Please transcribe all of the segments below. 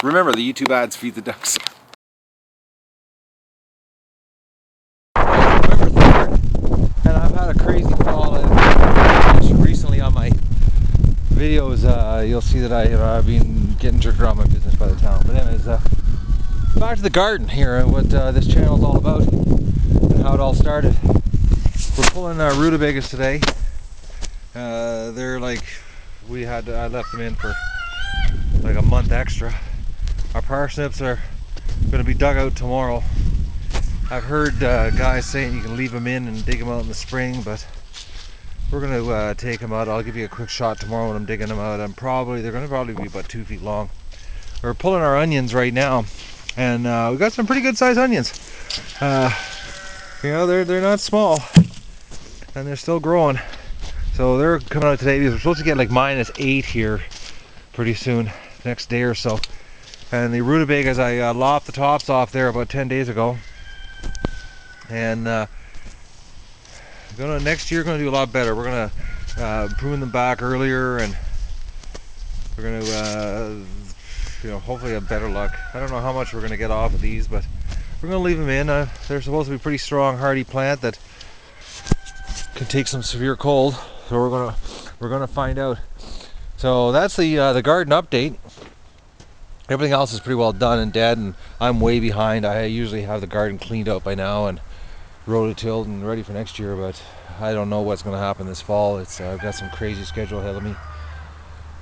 Remember, the YouTube ads feed the ducks. And I've had a crazy fall. Recently on my videos, you'll see that I've been getting jerked around my business by the town. But anyways, back to the garden here and what this channel is all about and how it all started. We're pulling Rutabagas today. They're like, I left them in for like a month extra. Our parsnips are going to be dug out tomorrow. I've heard guys saying you can leave them in and dig them out in the spring, but we're going to take them out. I'll give you a quick shot tomorrow when I'm digging them out. They're going to probably be about 2 feet long. We're pulling our onions right now, and we got some pretty good sized onions. You know, they're not small, and they're still growing. So they're coming out today because we're supposed to get like -8 here pretty soon, next day or so. And the rutabagas, I lopped the tops off there about 10 days ago. And next year, gonna do a lot better. We're gonna prune them back earlier, and we're gonna hopefully have better luck. I don't know how much we're gonna get off of these, but we're gonna leave them in. They're supposed to be a pretty strong, hardy plant that can take some severe cold. So we're gonna find out. So that's the garden update. Everything else is pretty well done and dead, and I'm way behind. I usually have the garden cleaned out by now and rototilled and ready for next year, but I don't know what's going to happen this fall. I've got some crazy schedule ahead of me,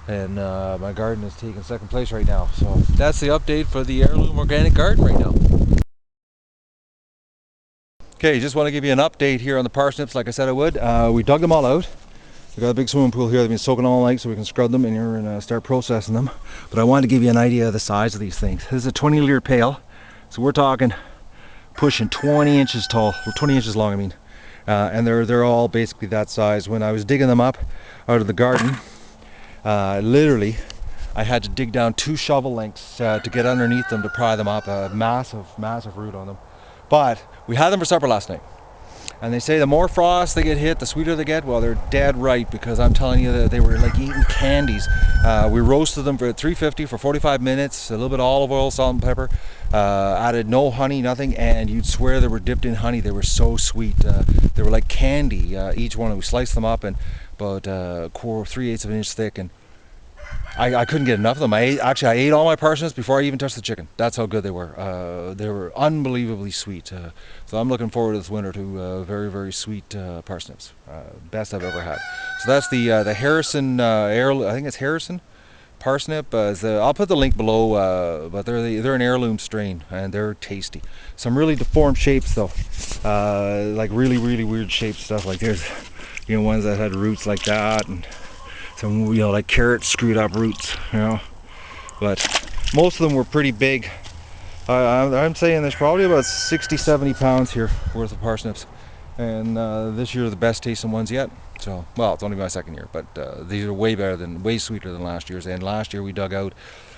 and my garden is taking second place right now. So that's the update for the Heirloom Organic Garden right now. Okay, just want to give you an update here on the parsnips like I said I would. We dug them all out. We got a big swimming pool here. They've been soaking all night, so we can scrub them in here and start processing them. But I wanted to give you an idea of the size of these things. This is a 20-liter pail, so we're talking pushing 20 inches tall, or 20 inches long, I mean. And they're all basically that size. When I was digging them up out of the garden, literally, I had to dig down 2 shovel lengths to get underneath them to pry them up. A massive, massive root on them. But we had them for supper last night. And they say the more frost they get hit, the sweeter they get. Well, they're dead right, because I'm telling you that they were like eating candies. We roasted them for 350 for 45 minutes, a little bit of olive oil, salt and pepper, added no honey, nothing, and you'd swear they were dipped in honey. They were so sweet. They were like candy, each one. We sliced them up and about 3/8 of an inch thick, and I couldn't get enough of them. I ate all my parsnips before I even touched the chicken. That's how good they were. They were unbelievably sweet. So I'm looking forward to this winter to very, very sweet parsnips. Best I've ever had. So that's the Harrison, I think it's Harrison parsnip. I'll put the link below, but they're an heirloom strain, and they're tasty. Some really deformed shapes though, like really, really weird shaped stuff. Like there's, ones that had roots like that, and some, like carrot screwed up roots, but most of them were pretty big. I'm saying there's probably about 60-70 pounds here worth of parsnips, and this year are the best tasting ones yet. So, well, it's only my second year, but these are way sweeter than last year's. And last year we dug out,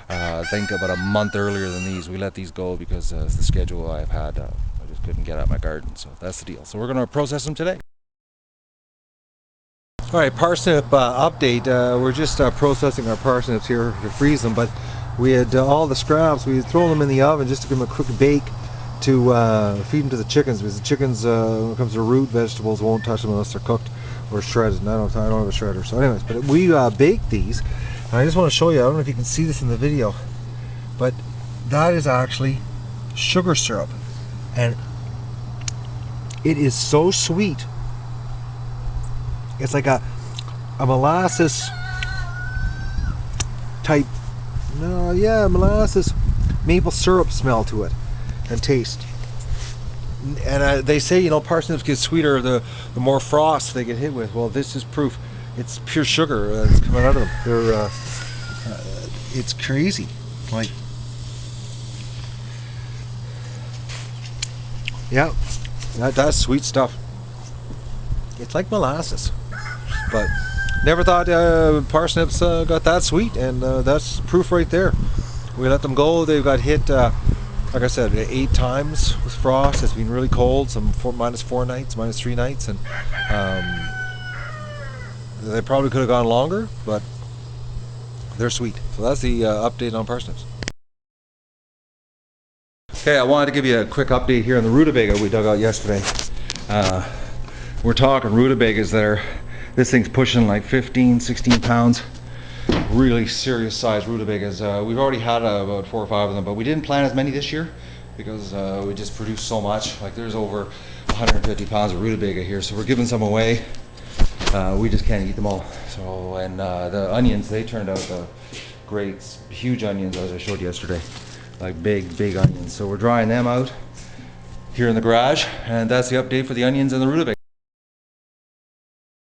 I think about a month earlier than these. We let these go because the schedule I've had, I just couldn't get out my garden. So that's the deal. So we're going to process them today. All right, parsnip update. We're just processing our parsnips here to freeze them, but we had all the scraps. We had thrown them in the oven just to give them a quick bake to feed them to the chickens, because the chickens, when it comes to root vegetables, won't touch them unless they're cooked or shredded. And I don't have a shredder. So anyways, but we baked these, and I just want to show you. I don't know if you can see this in the video, but that is actually sugar syrup, and it is so sweet. It's like a molasses type, molasses maple syrup smell to it and taste. And they say, parsnips get sweeter the more frost they get hit with. Well, this is proof. It's pure sugar that's coming out of them. They're, it's crazy. Like, yeah, that's sweet stuff. It's like molasses. But never thought parsnips got that sweet, and that's proof right there. We let them go. They've got hit, like I said, 8 times with frost. It's been really cold, some -4 nights, -3 nights, and they probably could have gone longer, but they're sweet. So that's the update on parsnips. Okay, I wanted to give you a quick update here on the rutabaga we dug out yesterday. We're talking rutabagas that are, this thing's pushing like 15, 16 pounds. Really serious sized rutabagas. We've already had about 4 or 5 of them, but we didn't plant as many this year because we just produced so much. Like there's over 150 pounds of rutabaga here, so we're giving some away. We just can't eat them all. So, and the onions, they turned out great, huge onions as I showed you yesterday. Like big onions. So we're drying them out here in the garage, and that's the update for the onions and the rutabaga.